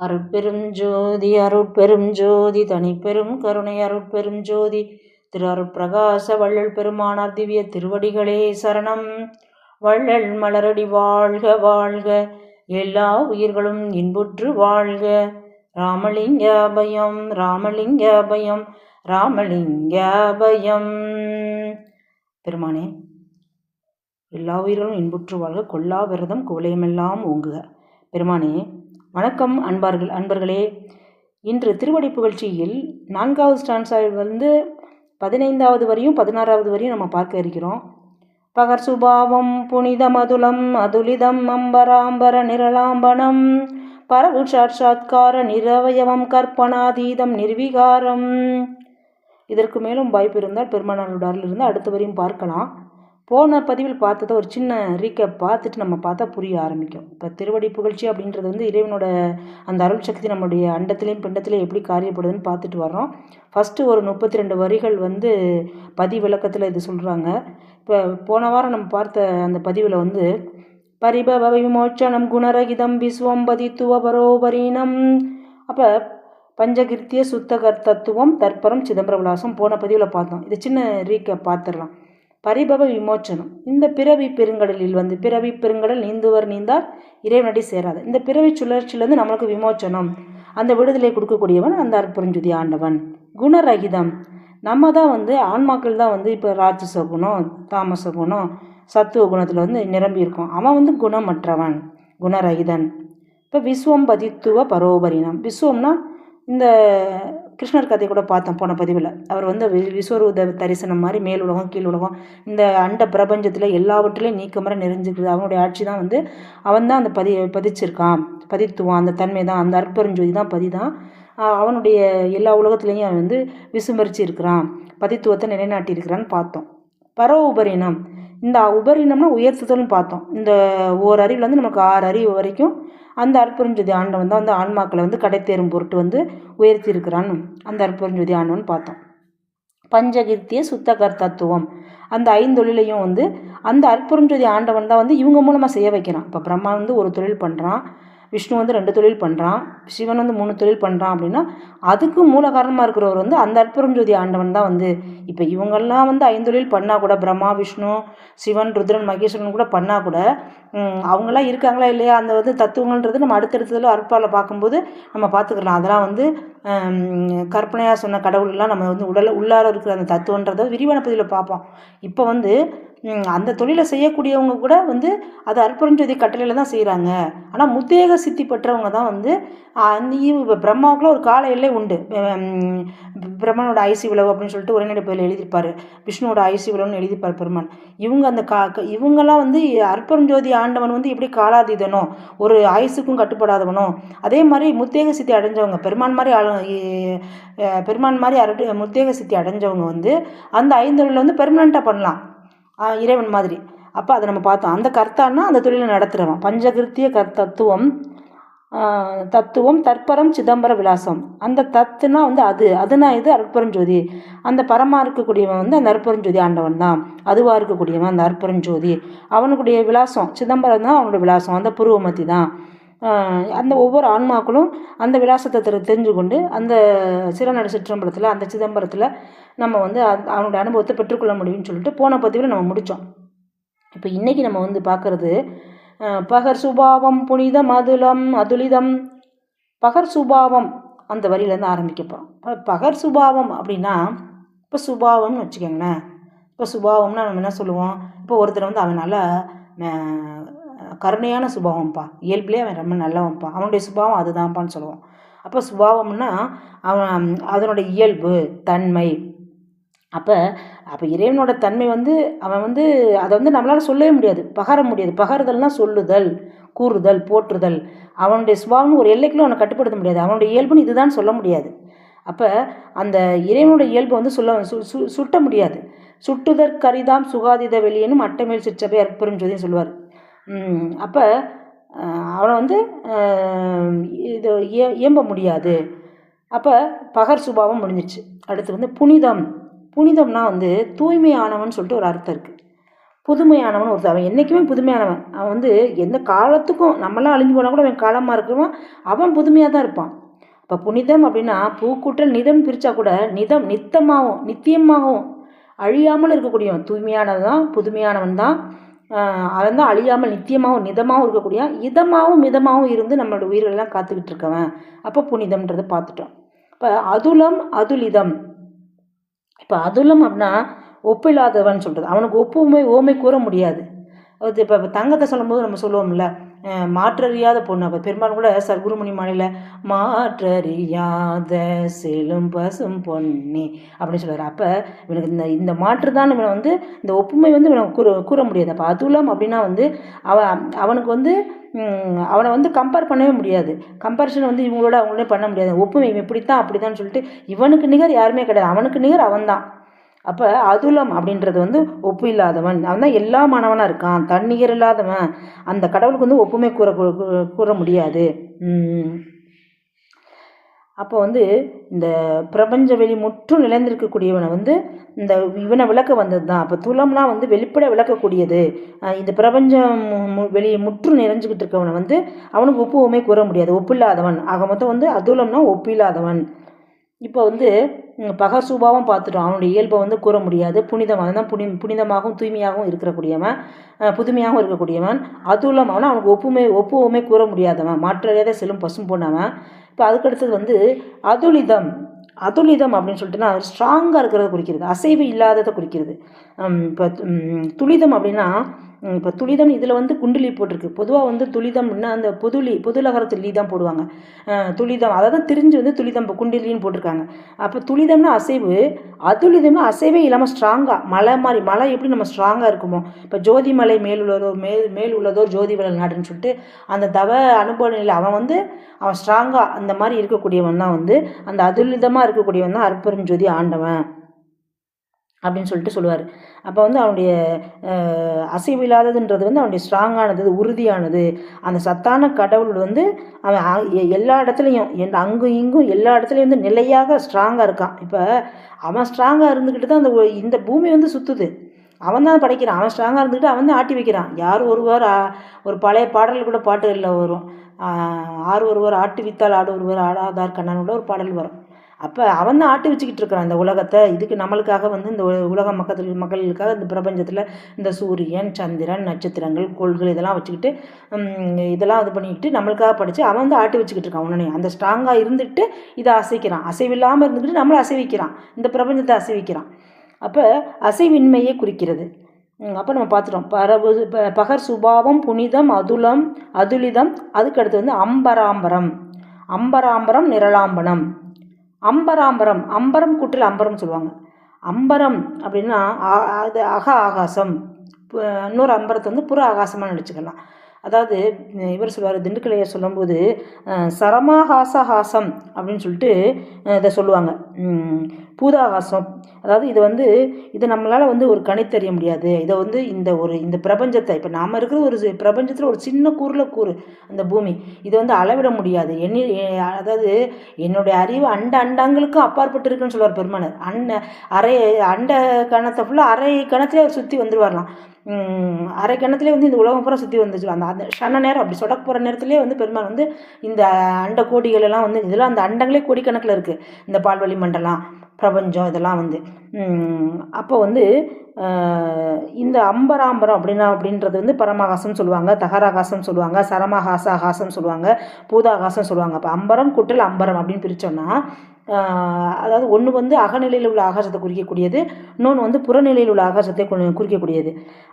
அருட்பெரும் ஜோதி அருட்பெரும் ஜோதி தனிப்பெரும் கருணை அருட்பெரும் ஜோதி திரு அருட்பிரகாச வள்ளல் பெருமானார் திவ்ய திருவடிகளே சரணம். வள்ளல் மலரடி வாழ்க வாழ்க, எல்லா உயிர்களும் இன்புற்று வாழ்க. ராமலிங்க அபயம் ராமலிங்க அபயம் ராமலிங்க அபயம். பெருமானே, எல்லா உயிர்களும் இன்புற்று வாழ்க, கொல்லா விரதம் குவலயமெல்லாம் ஓங்குக. பெருமானே, வணக்கம் அன்பர்களே. இன்று திருவடி புகழ்ச்சியில் 4வது ஸ்டான்ஸாவிலிருந்து 15வது வரையும் 16வது வரையும் நம்ம பார்க்க இருக்கிறோம். பகர் சுபாவம் புனித மதுலம் அதுலிதம் அம்பராம்பர நிரலாம்பனம் பரவு சாட்சாத்கார நிரவயவம் கற்பனாதீதம் நிர்விகாரம். இதற்கு மேலும் வாய்ப்பு இருந்தால் பெருமானாரிலிருந்து அடுத்த வரையும் பார்க்கலாம். போன பதிவில் பார்த்ததை ஒரு சின்ன ரீக்கப் பார்த்துட்டு நம்ம பார்த்தா புரிய ஆரம்பிக்கும். இப்போ திருவடி புகழ்ச்சி அப்படின்றது வந்து இறைவனோட அந்த அருள் சக்தி நம்மளுடைய அண்டத்திலையும் பிண்டத்திலையும் எப்படி காரியப்படுதுன்னு பார்த்துட்டு வர்றோம். ஃபஸ்ட்டு ஒரு 32 வரிகள் வந்து விளக்கத்தில் இது சொல்கிறாங்க. இப்போ போன வாரம் நம்ம பார்த்த அந்த பதிவில் வந்து பரிபவ விமோச்சனம் குணரகிதம் விஸ்வம் பதித்துவ பரோபரீனம். அப்போ பஞ்சகிருத்திய சுத்த கர்த்தத்துவம் தற்பரம் சிதம்பர விலாசம் போன பதிவில் பார்த்தோம். இது சின்ன ரீக்கப் பார்த்துடலாம். பரிபவ விமோச்சனம், இந்த பிறவி பெருங்கடலில் வந்து பிறவி பெருங்கடல் நீந்துவர் நீந்தார் இறைவனடி சேராது. இந்த பிறவி சுழற்சியிலேருந்து நம்மளுக்கு விமோச்சனம், அந்த விடுதலை கொடுக்கக்கூடியவன் அந்த அற்புறஞ்சுதி ஆண்டவன். குணரகிதம், நம்ம தான் வந்து ஆன்மாக்கள் தான் வந்து இப்போ ராட்சச குணம் தாமச குணம் சத்துவ குணத்தில் வந்து நிரம்பி இருக்கும். அவன் வந்து குணமற்றவன், குணரகிதன். இப்போ விஸ்வம் பதித்துவ பரோபரினம், விஸ்வம்னா இந்த கிருஷ்ணர் கதை கூட பார்த்தோம் போன பதிவில். அவர் வந்து விஸ்வரூப தரிசனம் மாதிரி மேல் உலகம் கீழ் உலகம் இந்த அண்ட பிரபஞ்சத்தில் எல்லாவற்றிலையும் நீக்கமர நிறைஞ்சிருக்குது. அவனுடைய ஆட்சி தான் வந்து அவன் தான் அந்த பதிச்சிருக்கான், பதித்துவான். அந்த தன்மை தான், அந்த அற்பெருஞ்சோதி தான் பதிதான். அவனுடைய எல்லா உலகத்துலேயும் அவன் வந்து விசுமரித்து இருக்கிறான், பதித்துவத்தை நிலைநாட்டியிருக்கிறான்னு பார்த்தோம். பர உபரினம், இந்த உபரினம்னா உயர்த்துதல்னு பார்த்தோம். இந்த ஓர் அறிவுலேருந்து நமக்கு 6 அறிவு வரைக்கும் அந்த அற்பெருஞ்சோதி ஆண்டவன் தான் வந்து ஆன்மாக்களை வந்து கடைத்தேறும் பொருட்டு வந்து உயர்த்தி இருக்கிறான்னு அந்த அற்பெருஞ்சோதி ஆண்டவன் பார்த்தோம். பஞ்சகிருத்திய சுத்தகர் தத்துவம், அந்த 5 தொழிலையும் வந்து அந்த அற்பெருஞ்சோதி ஆண்டவன் தான் வந்து இவங்க மூலமாக செய்ய வைக்கிறான். இப்போ பிரம்மா வந்து ஒரு தொழில் பண்ணுறான், விஷ்ணு வந்து 2 தொழில் பண்ணுறான், சிவன் வந்து 3 தொழில் பண்ணுறான். அப்படின்னா அதுக்கு மூல காரணமாக இருக்கிறவர் வந்து அந்த அற்பெருஞ்சோதி ஆண்டவன் தான் வந்து. இப்போ இவங்கெல்லாம் வந்து 5 தொழில் பண்ணால் கூட, பிரம்மா விஷ்ணு சிவன் ருத்ரன் மகேஸ்வரன் கூட பண்ணால் கூட அவங்களாம் இருக்காங்களா இல்லையா அந்த வந்து தத்துவங்கள்ன்றது நம்ம அடுத்தடுத்ததில் அற்பாவில் பார்க்கும்போது நம்ம பார்த்துக்கலாம். அதெல்லாம் வந்து கற்பனையாக சொன்ன கடவுள்லாம் நம்ம வந்து உள்ளார இருக்கிற அந்த தத்துவன்றதை விரிவான பதிவில் பார்ப்போம். இப்போ வந்து அந்த தொழிலை செய்யக்கூடியவங்க கூட வந்து அது அற்புறஞ்சோதி கட்டளையில் தான் செய்கிறாங்க. ஆனால் முத்தேக சித்தி பெற்றவங்க தான் வந்து இப்போ பிரம்மாவுக்குள்ள ஒரு கால எல்லை உண்டு. பிரம்மனோட ஐசி விளவு அப்படின்னு சொல்லிட்டு ஒரே நடிப்பில் எழுதியிருப்பார், விஷ்ணுவோட ஐசி விளவுன்னு எழுதியிருப்பார் பெருமான். இவங்க அந்த இவங்கெல்லாம் வந்து அற்பெருஞ்சோதி ஆண்டவன் வந்து எப்படி காலாதீதனோ ஒரு ஆயுசுக்கும் கட்டுப்படாதவனோ அதே மாதிரி முத்தேக சித்தி அடைஞ்சவங்க பெருமான் மாதிரி முத்தேக சித்தி அடைஞ்சவங்க வந்து அந்த 5 தொழிலை வந்து பெர்மனண்ட்டாக பண்ணலாம் இறைவன் மாதிரி. அப்போ அதை நம்ம பார்த்தோம். அந்த கர்த்தான்னா அந்த தொழிலை நடத்துகிறவன். பஞ்சகிருத்திய தத்துவம் தற்பரம் சிதம்பர விலாசம், அந்த தத்துனா வந்து அதுனா இது அற்பெருஞ்சோதி. அந்த பரமா இருக்கக்கூடியவன் வந்து அந்த அற்பெருஞ்சோதி ஆண்டவன் தான், அதுவாக இருக்கக்கூடியவன் அந்த அற்பெருஞ்சோதி. அவனுடைய விலாசம் சிதம்பரம் தான், அவனுடைய விலாசம் அந்த புருவமத்தி தான். அந்த ஒவ்வொரு ஆன்மாக்களும் அந்த விலாசத்தை தெரிஞ்சு கொண்டு அந்த சிறநட சிற்றம்பலத்தில் அந்த சிதம்பரத்தில் நம்ம வந்து அவனுடைய அனுபவத்தை பெற்றுக்கொள்ள முடியும்னு சொல்லிட்டு போன பதிவில் நம்ம முடித்தோம். இப்போ இன்றைக்கி நம்ம வந்து பார்க்குறது பகர் சுபாவம் புனித மதுலம் அதுலிதம். பகர் சுபாவம் அந்த வரியிலேருந்து ஆரம்பிக்கப்போம். பகர் சுபாவம் அப்படின்னா இப்போ சுபாவம்னு வச்சுக்கோங்களேன். இப்போ சுபாவம்னா நம்ம என்ன சொல்லுவோம், இப்போ ஒருத்தர் வந்து அவனால் கருணையான சுபாவம்ப்பா, இயல்பிலே அவன் ரொம்ப நல்லவன்ப்பா, அவனுடைய சுபாவம் அதுதான்ப்பான்னு சொல்லுவோம். அப்போ சுபாவம்னா அவன் அதனுடைய இயல்பு தன்மை. அப்போ இறைவனோட தன்மை வந்து அவன் வந்து அதை வந்து நம்மளால் சொல்லவே முடியாது, பகர முடியாது. பகருதல்னால் சொல்லுதல், கூறுதல், போற்றுதல். அவனுடைய சுபாவம்னு ஒரு எல்லைக்குள்ள அவனை கட்டுப்படுத்த முடியாது, அவனுடைய இயல்புன்னு இதுதான் சொல்ல முடியாது. அப்போ அந்த இறைவனுடைய இயல்பை வந்து சுட்ட முடியாது. சுட்டுதற்கரிதாம் சுகாதித வெளியேனும் அட்டமேல் சிற்றபை அற்பெருஞ்சோதின்னு சொல்லுவார். அப்போ அவனை வந்து இது இயம்ப முடியாது. அப்போ பகர் சுபாவம் முடிஞ்சிச்சு. அடுத்து வந்து புனிதம்னா வந்து தூய்மையானவன் சொல்லிட்டு ஒரு அர்த்தம் இருக்குது. புதுமையானவன் ஒருத்தர். அவன் என்றைக்குமே புதுமையானவன். அவன் வந்து எந்த காலத்துக்கும் நம்மளாம் அழிஞ்சு போனால் கூட அவன் காலமாக இருக்கிறவன் அவன் புதுமையாக தான் இருப்பான். இப்போ புனிதம் அப்படின்னா பூக்கூட்டல் நிதம் பிரித்தா கூட நிதம் நித்தமாகவும் நித்தியமாகவும் அழியாமல் இருக்கக்கூடியவன் தூய்மையானவன் தான், புதுமையானவன் தான். அவன் தான் அழியாமல் நித்தியமாகவும் நிதமாகவும் இருக்கக்கூடிய இதமாகவும் மிதமாகவும் இருந்து நம்மளோட உயிர்களெல்லாம் காத்துக்கிட்டு இருக்கவன். அப்போ புனிதம்ன்றதை பார்த்துட்டோம். இப்போ அதுலம் அதுலிதம். இப்போ அதுலம் அப்படின்னா ஒப்பில்லாதவன் சொல்கிறது. அவனுக்கு ஓமை கூற முடியாது. அது இப்போ தங்கத்தை சொல்லும்போது நம்ம சொல்லுவோம்ல, மாற்றறியாத பொண்ணு. அப்போ பெரும்பாலும் கூட சர்க்குருமணி மாலையில் மாற்றறியாத செலும் பசும் பொன்னி அப்படின்னு சொல்லுவார். அப்போ இவனுக்கு இந்த மாற்று தான் இவனை வந்து இந்த ஒப்புமை வந்து இவனை கூற முடியாது. அப்போ அதுலம் அப்படின்னா வந்து அவனுக்கு வந்து அவனை வந்து கம்பேர் பண்ணவே முடியாது. கம்பேரிசன் வந்து அவங்களோட பண்ண முடியாது. ஒப்புமை இவன் இப்படித்தான் அப்படித்தான் சொல்லிட்டு இவனுக்கு நிகர் யாருமே கிடையாது. அவனுக்கு நிகர் அவன்தான். அப்போ அதுலம் அப்படின்றது வந்து ஒப்பு இல்லாதவன். அவன் தான் எல்லா மாணவனாக இருக்கான், தன்னிகர் இல்லாதவன். அந்த கடவுளுக்கு வந்து ஒப்புமை கூற முடியாது. அப்போ வந்து இந்த பிரபஞ்ச வெளி முற்றும் நிலைந்திருக்கக்கூடியவனை வந்து இவனை விளக்க வந்தது தான். அப்போ துலம்னா வந்து வெளிப்பட விளக்கக்கூடியது. இந்த பிரபஞ்சம் வெளியே முற்றும் நிறைஞ்சிக்கிட்டு இருக்கவனை வந்து அவனுக்கு ஒப்புமை கூற முடியாது, ஒப்பில்லாதவன். ஆக மொத்தம் வந்து அதுலம்னா ஒப்பில்லாதவன். இப்போ வந்து பகர் சுபாவம் பார்த்துட்டோம். அவனுடைய இயல்பை வந்து கூற முடியாது. புனிதமாக தான் புனிதமாகவும் தூய்மையாகவும் இருக்கக்கூடியவன், புதுமையாகவும் இருக்கக்கூடியவன். அதுலம் அவனா அவனுக்கு ஒப்புமை கூற முடியாதவன், மாற்றறியாத செல்லும் பசும் போனவன். இப்போ அதுக்கடுத்தது வந்து அதுலிதம். அதுலிதம் அப்படின்னு சொல்லிட்டுனா ஸ்ட்ராங்காக இருக்கிறத குறிக்கிறது, அசைவு இல்லாததை குறிக்கிறது. இப்போ துளிதம் அப்படின்னா இப்போ துளிதம் இதில் வந்து குண்டிலி போட்டிருக்கு. பொதுவாக வந்து துளிதம்னா அந்த பொதுலகரத்து லீ தான் போடுவாங்க. துளிதம் அதை தான் திரிஞ்சு வந்து துளிதம் இப்போ குண்டிலின்னு போட்டிருக்காங்க. அப்போ துளிதம்னா அசைவு, அதுலிதம்னா அசைவே இல்லாமல் ஸ்ட்ராங்காக மலை எப்படி நம்ம ஸ்ட்ராங்காக இருக்குமோ. இப்போ ஜோதி மலை மேல் உள்ளதோ ஜோதி வளர் நாடுன்னு சொல்லிட்டு அந்த தவ அனுபவ நிலை அவன் ஸ்ட்ராங்காக அந்த மாதிரி இருக்கக்கூடியவன் தான் வந்து அந்த அதுலிதமாக இருக்கக்கூடியவன் தான் அருட்பெருஞ்சோதி ஆண்டவன் அப்படின்னு சொல்லிட்டு சொல்லுவார். அப்போ வந்து அவனுடைய அசைவு இல்லாததுன்றது வந்து அவனுடைய ஸ்ட்ராங்கானது, உறுதியானது. அந்த சத்தான கடவுள் வந்து அவன் எல்லா இடத்துலையும் அங்கும் இங்கும் எல்லா இடத்துலையும் வந்து நிலையாக ஸ்ட்ராங்காக இருக்கான். இப்போ அவன் ஸ்ட்ராங்காக இருந்துக்கிட்டு தான் இந்த பூமி வந்து சுற்றுது. அவன் தான் படைக்கிறான். அவன் ஸ்ட்ராங்காக இருந்துக்கிட்டு அவன் தான் ஆட்டி வைக்கிறான். யார் ஒரு பழைய பாடல் கூட பாட்டுகளில் வரும், ஒருவர் ஆட்டு வித்தால் ஒருவர் ஆடாதார் கண்ணன் உள்ள ஒரு பாடல் வரும். அப்போ அவன் தான் ஆட்டி வச்சுக்கிட்டு இருக்கிறான் இந்த உலகத்தை. இதுக்கு நம்மளுக்காக வந்து இந்த உலக மக்களுக்காக இந்த பிரபஞ்சத்தில் இந்த சூரியன், சந்திரன், நட்சத்திரங்கள், கோள்கள் இதெல்லாம் வச்சுக்கிட்டு இதெல்லாம் இது பண்ணிக்கிட்டு நம்மளுக்காக படித்து அவன் வந்து ஆட்டி வச்சுக்கிட்டு இருக்கான். உடனே அந்த ஸ்ட்ராங்காக இருந்துட்டு இதை அசைக்கிறான். அசைவில்லாமல் இருந்துக்கிட்டு நம்மளை அசைவிக்கிறான், இந்த பிரபஞ்சத்தை அசைவிக்கிறான். அப்போ அசைவின்மையை குறிக்கிறது. அப்போ நம்ம பார்த்துட்டோம் பகர் சுபாவம், புனிதம், அதுலிதம். அதுக்கடுத்து வந்து அம்பராம்பரம், நிரலாம்பனம். அம்பரம் கூட்டல் அம்பரம் சொல்லுவாங்க. அம்பரம் அப்படின்னா அது ஆகாசம். இன்னொரு அம்பரத்தை வந்து புற ஆகாசமாக நினச்சிக்கலாம். அதாவது இவர் சொல்லுவார், திண்டுக்கலையை சொல்லும்போது சரமாகாசஹாசம் அப்படின்னு சொல்லிட்டு இதை சொல்லுவாங்க. பூதாகாசம். அதாவது இது நம்மளால் வந்து ஒரு கணித்தறிய முடியாது. இதை வந்து இந்த பிரபஞ்சத்தை, இப்போ நாம் இருக்கிற ஒரு பிரபஞ்சத்தில் ஒரு சின்ன கூறு அந்த பூமி, இதை வந்து அளவிட முடியாது. அதாவது என்னுடைய அறிவு அண்டங்களுக்கும் அப்பாற்பட்டு இருக்குன்னு சொல்லுவார் பெருமானர். அண்ட கணத்தை ஃபுல்லாக அரை கணத்திலே அவர் சுற்றி வந்துடுவாரலாம். அரை கணத்துலேயே வந்து இந்த உலகம் பூரா சுற்றி வந்துச்சு. அந்த ஷன நேரம் அப்படி சொடக்க போகிற நேரத்துலேயே வந்து பெருமாள் வந்து இந்த அண்ட கோடிகள் எல்லாம் வந்து இதெல்லாம் அந்த அண்டங்களே கோடிக்கணக்கில் இருக்குது. இந்த பால்வெளி மண்டலம், பிரபஞ்சம் இதெல்லாம் வந்து அப்போ வந்து இந்த அம்பராம்பரம் அப்படின்றது வந்து பரமாகாசம் சொல்லுவாங்க, தகராகாசம் சொல்லுவாங்க, சரமஹாசம் சொல்லுவாங்க, பூதாகாசம் சொல்லுவாங்க. அப்போ அம்பரம் கூட்டல் அம்பரம் அப்படின்னு பிரித்தோன்னா அதாவது ஒன்று வந்து அகநிலையில் உள்ள ஆகாசத்தை குறிக்கக்கூடியது, இன்னொன்று வந்து புறநிலையில் உள்ள ஆகாசத்தை குறிக்கக்கூடியது.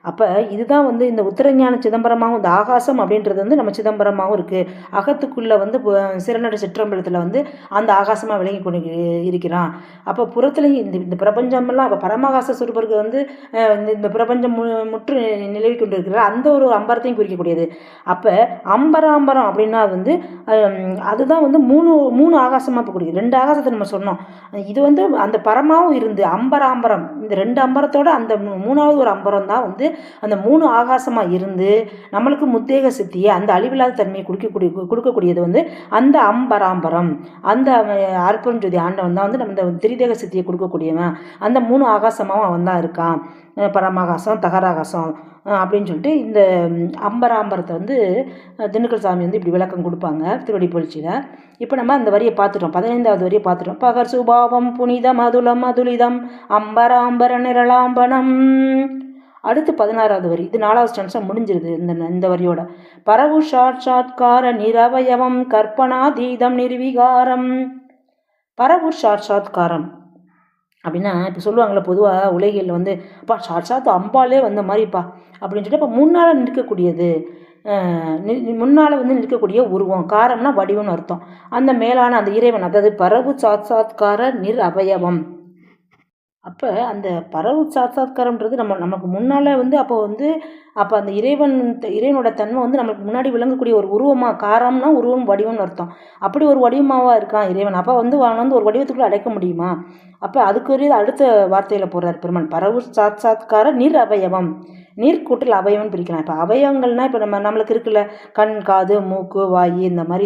அப்போ இதுதான் வந்து இந்த உத்தரஞான சிதம்பரமாகவும் இந்த ஆகாசம் அப்படின்றது வந்து நம்ம சிதம்பரமாகவும் இருக்குது. அகத்துக்குள்ளே வந்து சிறநடை சிற்றம்பலத்தில் வந்து அந்த ஆகாசமாக விளங்கி கொண்டு இருக்கிறான். அப்போ புறத்துலேயும் இந்த பிரபஞ்சமெல்லாம் இப்போ பரமாகாச சுரூபருக்கு வந்து இந்த பிரபஞ்சம் முற்று நிலவி கொண்டு இருக்கிற அந்த ஒரு அம்பரத்தையும் குறிக்கக்கூடியது. அப்போ அம்பராம்பரம் அப்படின்னா வந்து அதுதான் வந்து மூணு ஆகாசமாக இப்போ குறிக்குது. 2 ஆகாசம் ஆகாசத்தை நம்ம சொன்னோம். இது வந்து அந்த பரமாவும் இருந்து அம்பராம்பரம், இந்த 2 அம்பரத்தோட அந்த 3வது ஒரு அம்பரம் தான் வந்து அந்த 3 ஆகாசமாக இருந்து நம்மளுக்கு முத்தேக சித்தியை அந்த அழிவில்லாத தன்மையை கொடுக்கக்கூடியது வந்து அந்த அம்பராம்பரம். அந்த அற்புதம் ஜோதி ஆண்டவன் தான் வந்து நம்ம இந்த திரிதேக சித்தியை கொடுக்கக்கூடியவன். அந்த 3 ஆகாசமாகவும் அவன் தான் இருக்கான். பரமாகாசம், தகராகாசம் அப்படின்னு சொல்லிட்டு இந்த அம்பராம்பரத்தை வந்து திண்டுக்கல் சாமி வந்து இப்படி விளக்கம் கொடுப்பாங்க திருவடி புகழ்ச்சியில். இப்போ நம்ம அந்த வரியை பார்த்துட்டோம், 15வது வரியை பார்த்துட்டோம். பகர் சுபாவம் புனிதம் அதுலம் அதுலிதம் அம்பராம்பர நிரலாம்பனம். அடுத்து 16வது வரி, இது 4வது ஸ்டான்ஸாக முடிஞ்சிருது இந்த வரியோட. பரவு சாட்சாத்கார நிரவயவம் கற்பனாதீதம் நிர்விகாரம். பரவு சாட்சாத்காரம் அப்படின்னா இப்போ சொல்லுவாங்களே பொதுவாக உலகில் வந்து அப்பா சாட்சாத் அம்பாலே வந்த மாதிரிப்பா அப்படின்னு சொல்லிட்டு இப்போ முன்னால் நிற்கக்கூடியது, முன்னால் வந்து நிற்கக்கூடிய உருவம், காரம்னா வடிவம்னு அர்த்தம். அந்த மேலான அந்த இறைவன், அதாவது பரவு சாட்சாத்கார நிரவயவம். அப்போ அந்த பரவு சாட்சாத்காரம்ன்றது நமக்கு முன்னால் வந்து அப்போ அந்த இறைவனோட தன்மை வந்து நமக்கு முன்னாடி விளங்கக்கூடிய ஒரு உருவமாக, காரம்னா உருவம் வடிவம்னு அர்த்தம். அப்படி ஒரு வடிவமாகவா இருக்கான் இறைவன். அப்போ வந்து அவன் வந்து ஒரு வடிவத்துக்குள்ளே அடைக்க முடியுமா? அப்போ அதுக்குரிய அடுத்த வார்த்தையில் போடுறார் பெருமான், பரவு சாட்சாத்கார அவயவம். நீர் கூட்டல் அவயவம்னு பிரிக்கலாம். இப்போ அவயவங்கள்னால் இப்போ நம்மளுக்கு இருக்குல்ல, கண், காது, மூக்கு, வாய், இந்த மாதிரி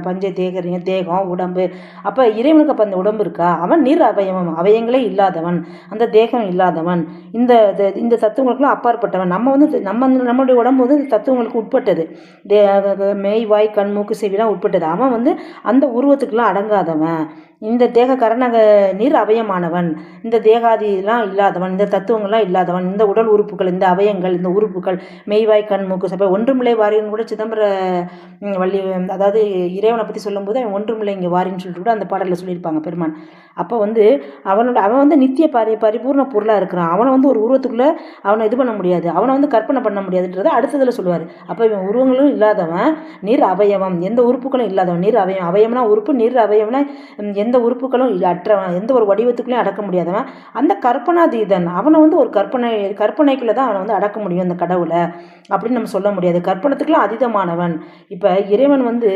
பஞ்ச தேகம், உடம்பு. அப்போ இறைவனுக்கு அப்போ அந்த உடம்பு இருக்கா? அவன் நீர் அவயவம், அவயங்களே இல்லாதவன், அந்த தேகம் இல்லாதவன், இந்த தத்துவங்களுக்குலாம் அப்பாற்பட்டவன். நம்மளுடைய உடம்பு வந்து இந்த தத்துவங்களுக்கு உட்பட்டது. மெய், வாய், கண், மூக்கு, செவிலாம் உட்பட்டது. அவன் வந்து அந்த உருவத்துக்கெல்லாம் அடங்காதவன். இந்த தேக கரணக நீர் அவயமானவன், இந்த தேகாதிலாம் இல்லாதவன், இந்த தத்துவங்கள்லாம் இல்லாதவன், இந்த உடல் உறுப்புகள், இந்த அவயங்கள், இந்த உறுப்புகள், மெய்வாய், கண், மூக்கு, சபை ஒன்றுமில்லை வாரின்னு கூட சிதம்பர வள்ளி, அதாவது இறைவனை பற்றி சொல்லும்போது அவன் ஒன்றுமில்லை இங்கே வாரின்னு சொல்லிட்டு கூட அந்த பாடலில் சொல்லியிருப்பாங்க பெருமான். அப்போ வந்து அவன் வந்து நித்திய பரிபூர்ண பொருளாக இருக்கிறான். அவனை வந்து ஒரு உருவத்துக்குள்ளே அவனை இது பண்ண முடியாது, அவனை வந்து கற்பனை பண்ண முடியாதுன்றதை அடுத்ததில் சொல்லுவார். அப்போ இவன் உருவங்களும் இல்லாதவன், நீர் அவயவம், எந்த உறுப்புகளும் இல்லாதவன், நீர் அவயம், அவயம்னா உறுப்பு, நீர் அவயம்னா எந்த உறுப்புகளும் அற்றவன், எந்த ஒரு வடிவத்துக்குள்ளேயும் அடக்க முடியாதவன், அந்த கற்பனாதீதன். அவனை வந்து ஒரு கற்பனைக்குள்ளே தான் அவனை வந்து அடக்க முடியும் அந்த கடவுளை அப்படின்னு நம்ம சொல்ல முடியாது. கற்பனத்துக்குலாம் அதீதமானவன். இப்போ இறைவன் வந்து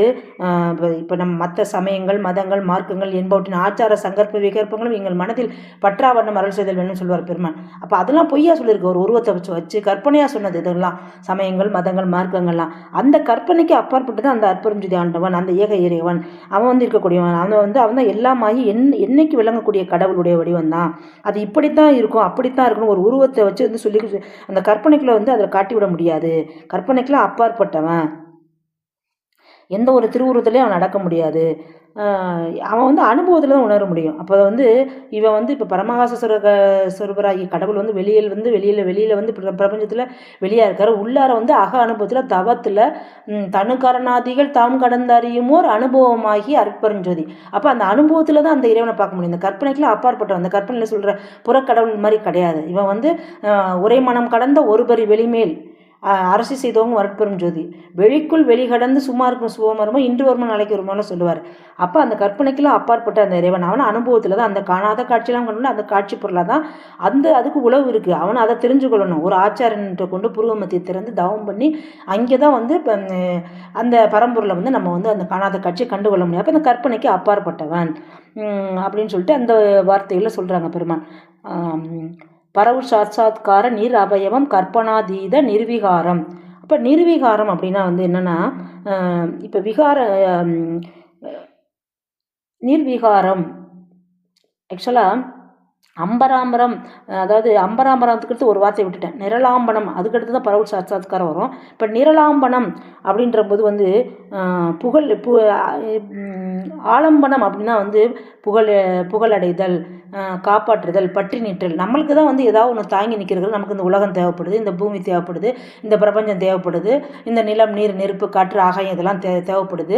இப்போ நம்ம மற்ற சமயங்கள், மதங்கள், மார்க்கங்கள் என்பவற்றின் ஆச்சார சங்கற்ப விகற்பங்களும் எங்கள் மனதில் பற்றாவண்ணம் அருள் செய்தல் வேணும்னு சொல்லுவார் பெருமான். அப்போ அதெல்லாம் பொய்யா சொல்லியிருக்கு, ஒரு உருவத்தை வச்சு கற்பனையாக சொன்னது இதெல்லாம் சமயங்கள், மதங்கள், மார்க்கங்கள்லாம். அந்த கற்பனைக்கு அப்பாற்பட்டு தான் அந்த அற்புதம் ஆண்டவன், அந்த ஏக இறைவன் அவன் வந்து இருக்கக்கூடியவன். அவன் தான் எல்லாமாகி என்னைக்கு விளங்கக்கூடிய கடவுளுடைய வடிவம் தான். அது இப்படித்தான் இருக்கும், அப்படித்தான் இருக்கணும், ஒரு உருவத்தை வச்சு வந்து சொல்லி அந்த கற்பனைக்குள்ள வந்து அதில் காட்டிவிட முடியாது. கற்பனைக்கெல்லாம் அப்பாற்பட்டவன், எந்த ஒரு திருவுருவத்திலையும் அவன் நடக்க முடியாது. அவன் வந்து அனுபவத்தில் தான் உணர முடியும். அப்போ வந்து இவன் வந்து இப்போ பரமஹாச சொரூபராகி கடவுள் வந்து வெளியில் வந்து பிரபஞ்சத்தில் வெளியாக இருக்கார். உள்ளார வந்து அக அனுபவத்தில் தவத்தில் தனுகரணாதிகள் தாம் கடந்த அறியுமோர் அனுபவமாகி அற்பெருஞ்சோதி. அப்போ அந்த அனுபவத்தில் தான் அந்த இறைவனை பார்க்க முடியும். இந்த கற்பனைக்கெல்லாம் அப்பாற்பட்டவன், அந்த கற்பனையில் சொல்கிற புறக்கடவுள் மாதிரி கிடையாது. இவன் வந்து ஒரே மனம் கடந்த ஒருபரி வெளிமேல் அரசு செய்தவங்க வரப்பெரும் ஜோதி, வெளிக்குள் வெளிகடந்து சும்மா இருக்கும் சுவமரமோ இன்று வருமோ நாளைக்கு வருமானு சொல்லுவார். அப்போ அந்த கற்பனைக்கெல்லாம் அப்பாற்பட்ட அந்த இறைவன் அவன் அனுபவத்தில் தான் அந்த காணாத காட்சியெல்லாம் கொண்டு அந்த காட்சி பொருளாக தான் அதுக்கு உழவு இருக்குது. அவனை அதை தெரிஞ்சுக்கொள்ளணும். ஒரு ஆச்சாரன்கிட்ட கொண்டு புருவமத்தியை திறந்து தவம் பண்ணி அங்கே தான் வந்து அந்த பரம்பொருளை வந்து நம்ம வந்து அந்த காணாத காட்சியை கண்டுகொள்ள முடியும். அப்போ அந்த கற்பனைக்கு அப்பாற்பட்டவன் அப்படின்னு சொல்லிட்டு அந்த வார்த்தையில் சொல்கிறாங்க பெருமான். பரவு சாட்சாத்கார நீர் அவயவம் கற்பனாதீத நிர்விகாரம். அப்போ நிர்விகாரம் அப்படின்னா வந்து என்னென்னா, இப்போ நிர்விகாரம் ஆக்சுவலாக அம்பராம்பரம், அதாவது அம்பராம்பரத்துக்கு அடுத்து ஒரு வார்த்தை விட்டுட்டேன், நிரலாம்பனம், அதுக்கடுத்து தான் பரவு சாட்சாத்காரம் வரும். இப்போ நிரலாம்பனம் அப்படின்ற போது வந்து ஆலம்பனம் அப்படின்னா வந்து புகழடைதல், காப்பாற்றுதல், பற்றி நிற்றல். நம்மளுக்கு தான் வந்து ஏதாவது ஒன்று தாங்கி நிற்கிறது. நமக்கு இந்த உலகம் தேவைப்படுது, இந்த பூமி தேவைப்படுது, இந்த பிரபஞ்சம் தேவைப்படுது, இந்த நிலம், நீர், நெருப்பு, காற்று, ஆகாயம் இதெல்லாம் தேவைப்படுது.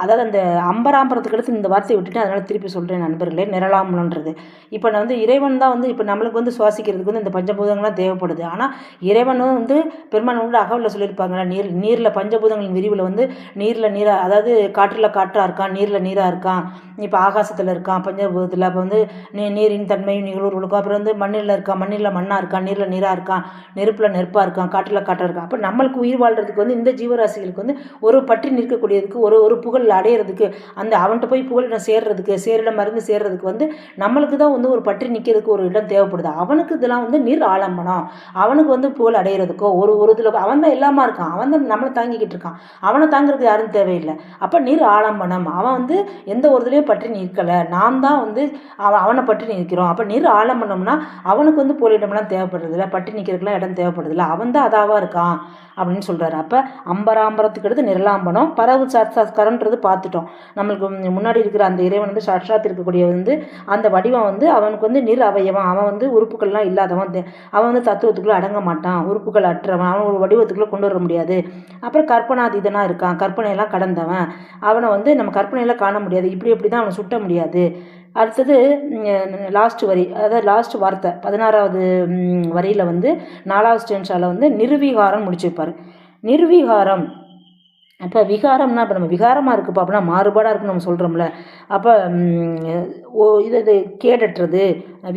அதாவது அந்த அம்பராம்பரத்துக்கு அடுத்து இந்த வார்த்தையை விட்டுட்டு அதனால் திருப்பி சொல்கிறேன் நண்பர்களே, நிரலாம்பனன்றது. இப்போ நான் வந்து இறைவன் தான் வந்து இப்போ நம்மளுக்கு வந்து சுவாசிக்கிறதுக்கு வந்து இந்த பஞ்சபூதங்கள்லாம் தேவைப்படுது. ஆனால் இறைவனும் வந்து பெருமான் வந்து அகவலில் சொல்லியிருப்பாங்களா, நீரில் பஞ்சபூதங்களின் விரிவில் வந்து நீரில் அதாவது காற்றில் காற்றாக இருக்கான், நீரில் நீராக இருக்கான், இப்போ ஆகாசத்தில் இருக்கான் பஞ்சபூதத்தில். அப்போ வந்து நீரின் தன்மையும் நிகழ்வுகளுக்கும், அப்புறம் வந்து மண்ணில் இருக்கான், மண்ணில் மண்ணாக இருக்கான், நீரில் நீராக இருக்கான், நெருப்பில் நெருப்பாக இருக்கான், காற்றில் காற்றாக இருக்கான். அப்போ நம்மளுக்கு உயிர் வாழ்கிறதுக்கு வந்து இந்த ஜீவராசிகளுக்கு வந்து ஒரு பற்றி நிற்கக்கூடியதுக்கு ஒரு புகழ் அடையிறதுக்கு, அந்த அவன்கிட்ட போய் புகழிடம் சேர்றதுக்கு, சேரிடம் மருந்து சேர்றதுக்கு வந்து நம்மளுக்கு தான் வந்து ஒரு பற்றி நிற்கிறதுக்கு ஒரு இடம் தேவைப்படுது. அவனுக்கு இதெல்லாம் வந்து நீர் ஆலம்பனம். அவனுக்கு வந்து புகழ் அடையிறதுக்கோ ஒரு இதில் அவன் தான் எல்லாமா இருக்கான், அவன் தான் நம்மளை தாங்கிக்கிட்டு இருக்கான், அவனை தாங்கிறதுக்கு யாரும் தேவையில்லை. அப்போ நீர் ஆலம்பனம், அவன் வந்து எந்த ஒரு இதுலேயும் பற்றி நிற்கலை, நாம் தான் வந்து அவனை பற்றி நிற்கிறோம். அப்போ நீர் ஆலம்பனம்னா அவனுக்கு வந்து புகழிடம்லாம் தேவைப்படுறதில்ல, பற்றி நிற்கிறதுக்குலாம் இடம் தேவைப்படுறதில்ல, அவன் தான் அதாவாக இருக்கான் அப்படின்னு சொல்கிறாரு. அப்போ அம்பராம்பரத்துக்கு அடுத்து நிரலாம்பனம், பரவு சாட்சாத்காரன்றது பார்த்துட்டோம். நம்மளுக்கு முன்னாடி இருக்கிற அந்த இறைவன் வந்து சாட்சாத் இருக்கக்கூடிய வந்து அந்த வடிவம் வந்து அவனுக்கு வந்து நிர் அவயவம், அவன் வந்து உறுப்புகள்லாம் இல்லாதவன், அவன் வந்து தத்துவத்துக்குள்ளே அடங்க மாட்டான், உறுப்புகள் அற்றவன், அவன் ஒரு வடிவத்துக்குள்ளே கொண்டு வர முடியாது. அப்புறம் கற்பனாதீதனாக இருக்கான், கற்பனையெல்லாம் கடந்தவன், அவனை வந்து நம்ம கற்பனையெல்லாம் காண முடியாது, இப்படி தான் அவனை சுட்ட முடியாது. அடுத்தது லாஸ்ட் வரி, அதாவது லாஸ்ட் வார்த்தை 16வது வரியில் வந்து 4வது ஸ்டென்ஸால் வந்து நிர்வீகாரம் முடிச்சு வைப்பார். நிர்வீகாரம், அப்போ விகாரம்னா இப்போ நம்ம விகாரமாக இருக்குப்பா அப்படின்னா மாறுபாடாக இருக்குன்னு நம்ம சொல்கிறோம்ல. அப்போ இது கேடற்றது,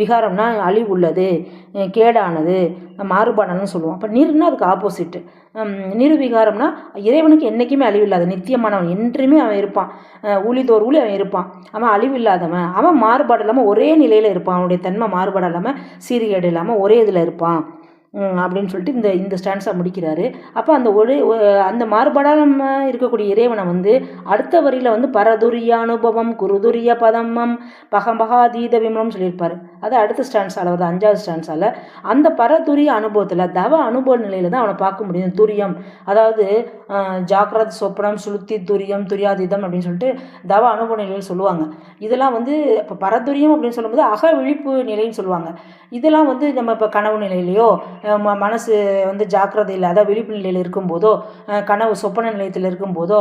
விகாரம்னா அழிவுள்ளது, கேடானது, மாறுபாடானதுன்னு சொல்லுவோம். அப்போ நிர்னா அதுக்கு ஆப்போசிட்டு. நிர்விகாரம்னா இறைவனுக்கு என்றைக்குமே அழிவில்லாத நித்தியமானவன், என்றுமே அவன் இருப்பான், ஊழிதோர் ஊழி அவன் இருப்பான், அவன் அழிவில்லாதவன், அவன் மாறுபாடு இல்லாமல் ஒரே நிலையில் இருப்பான், அவனுடைய தன்மை மாறுபாடு இல்லாமல் சீர்கேடு இல்லாமல் ஒரே இதில் இருப்பான் அப்படின்னு சொல்லிட்டு இந்த ஸ்டான்ஸாக முடிக்கிறாரு. அப்போ அந்த மாறுபாடாக நம்ம இருக்கக்கூடிய இறைவனை வந்து அடுத்த வரியில் வந்து பரதுரிய அனுபவம் குருதுரிய பதமம் பகம்பகாதீத விமலம் சொல்லியிருப்பார். அது அடுத்த ஸ்டான்ஸால் வருது, 5வது ஸ்டான்ஸால். அந்த பரதுரிய அனுபவத்தில் தவ அனுபவ நிலையில் தான் அவனை பார்க்க முடியும். துரியம், அதாவது ஜாக்கிரத சொப்பனம் சுளுத்தி துரியம் துரியாதீதம் அப்படின்னு சொல்லிட்டு தவ அனுபவ நிலையில் சொல்லுவாங்க. இதெல்லாம் வந்து இப்போ பரதுரியம் அப்படின்னு சொல்லும்போது அக விழிப்பு நிலைன்னு சொல்லுவாங்க. இதெல்லாம் வந்து நம்ம இப்போ கனவு நிலையிலையோ மனசு வந்து ஜாக்கிரதையில் அதாவது விழிப்பு நிலையில் இருக்கும்போதோ, கனவு சொப்பன நிலையத்தில் இருக்கும்போதோ,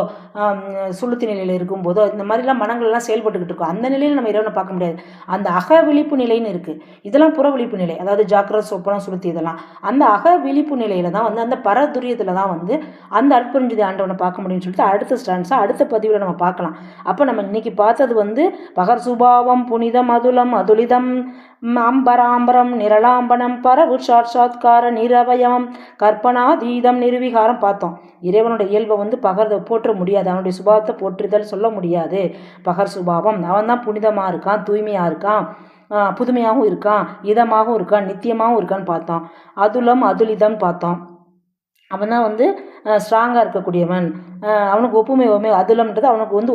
சுளுத்தி நிலையில் இருக்கும்போதோ, இந்த மாதிரிலாம் மனங்கள்லாம் செயல்பட்டுக்கிட்டு இருக்கும். அந்த நிலையில் நம்ம இறைவனை பார்க்க முடியாது. அந்த அக விழிப்பு நிலைன்னு இருக்குது. இதெல்லாம் புற விழிப்பு நிலை, அதாவது ஜாக்கிரதை சொப்பனம் சுளுத்தி இதெல்லாம். அந்த அக விழிப்பு நிலையில் தான் வந்து அந்த பரதுரியத்தில் தான் வந்து அந்த அற்புதஞ்சதி ஆண்டவனை பார்க்க முடியும்னு சொல்லிட்டு அடுத்த ஸ்டான்ஸாக அடுத்த பதிவில் நம்ம பார்க்கலாம். அப்போ நம்ம இன்னைக்கு பார்த்தது வந்து பகர் சுபாவம் புனிதம் அதுலம் அதுலிதம் அம்பராம்பரம் நிரலாம்பனம் பரவு சாட்சாத்கார நிரவயம் கற்பனாதீதம் நிர்விகாரம் பார்த்தோம். இறைவனோட இயல்பை வந்து போற்ற முடியாது, அவனுடைய சுபாவத்தை போற்றுதல் சொல்ல முடியாது. பகர் சுபாவம், அவன் தான் புனிதமாக இருக்கான், தூய்மையாக இருக்கான், புதுமையாகவும் இருக்கான், இதமாகவும் இருக்கான், நித்தியமாகவும் இருக்கான்னு பார்த்தோம். அதுலம் அதுலிதம் பார்த்தோம். அவன் தான் வந்து ஸ்ட்ராங்காக இருக்கக்கூடியவன், அவனுக்கு ஒப்புமை அதுலம்ன்றது அவனுக்கு வந்து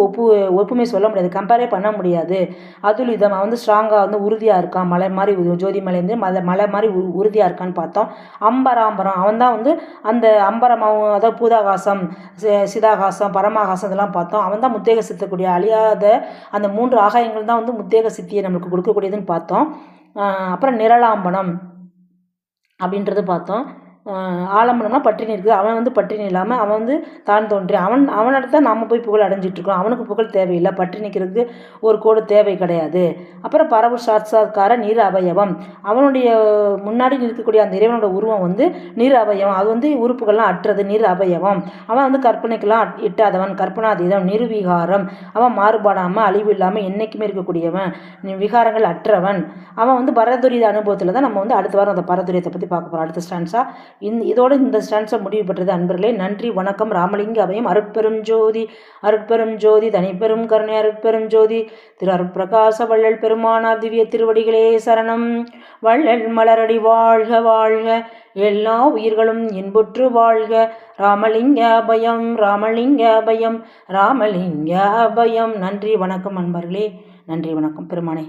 ஒப்புமை சொல்ல முடியாது, கம்பேரே பண்ண முடியாது. அதுலிதம், அவன் வந்து ஸ்ட்ராங்காக வந்து உறுதியாக இருக்கான், மலை மாதிரி ஜோதி மலைந்து மலை மாதிரி உறுதியாக இருக்கான்னு பார்த்தோம். அம்பராம்பரம், அவன் தான் வந்து அந்த அம்பரமாகவும் அதாவது பூதாகாசம் சிதாகாசம் பரமாகாசம் இதெல்லாம் பார்த்தோம். அவன் தான் முத்தேக சித்தக்கூடிய அழியாத அந்த 3 ஆகாயங்கள் தான் வந்து முத்தேக சித்தியை நம்மளுக்கு கொடுக்கக்கூடியதுன்னு பார்த்தோம். அப்புறம் நிரலாம்பனம் அப்படின்றது பார்த்தோம். ஆலம்பனம்னா பட்டினி இருக்குது, அவன் வந்து பட்டினி இல்லாமல் அவன் வந்து தான் தோன்றி அவனிடத்த நாம் போய் புகழ் அடைஞ்சிட்ருக்கோம். அவனுக்கு புகழ் தேவையில்லை, பட்டினிக்கிறதுக்கு ஒரு கோடு தேவை கிடையாது. அப்புறம் பரவு சாட்சாத்கார நீர் அவயவம், அவனுடைய முன்னாடி நிற்கக்கூடிய அந்த இறைவனோட உருவம் வந்து நீர் அவயவம், அது வந்து உறுப்புகள்லாம் அற்றது, நீர் அவயவம். அவன் வந்து கற்பனைக்கெல்லாம் இட்டாதவன், கற்பனாதீதம், நிர்விகாரம், அவன் மாறுபாடாமல் அழிவு இல்லாமல் என்றைக்குமே இருக்கக்கூடியவன், விகாரங்கள் அற்றவன். அவன் வந்து பரதுரிய அனுபவத்தில் தான் நம்ம வந்து அடுத்த வாரம் அந்த பரதுரியத்தை பற்றி பார்க்க போகிறோம் அடுத்த ஸ்டான்ஸாக. இதோடு இந்த ஸ்டான்ஸை முடிவு பெற்றது. அன்பர்களே, நன்றி, வணக்கம். ராமலிங்க அபயம். அருட்பெரும் ஜோதி அருட்பெரும் ஜோதி தனிப்பெரும் கருணை அருட்பெரும் ஜோதி திரு அருட்பிரகாச வள்ளல் பெருமானார் திவ்ய திருவடிகளே சரணம். வள்ளல் மலரடி வாழ்க வாழ்க, எல்லா உயிர்களும் இன்புற்று வாழ்க. ராமலிங்க அபயம் ராமலிங்க அபயம் ராமலிங்க அபயம். நன்றி வணக்கம் அன்பர்களே, நன்றி வணக்கம். பெருமானே.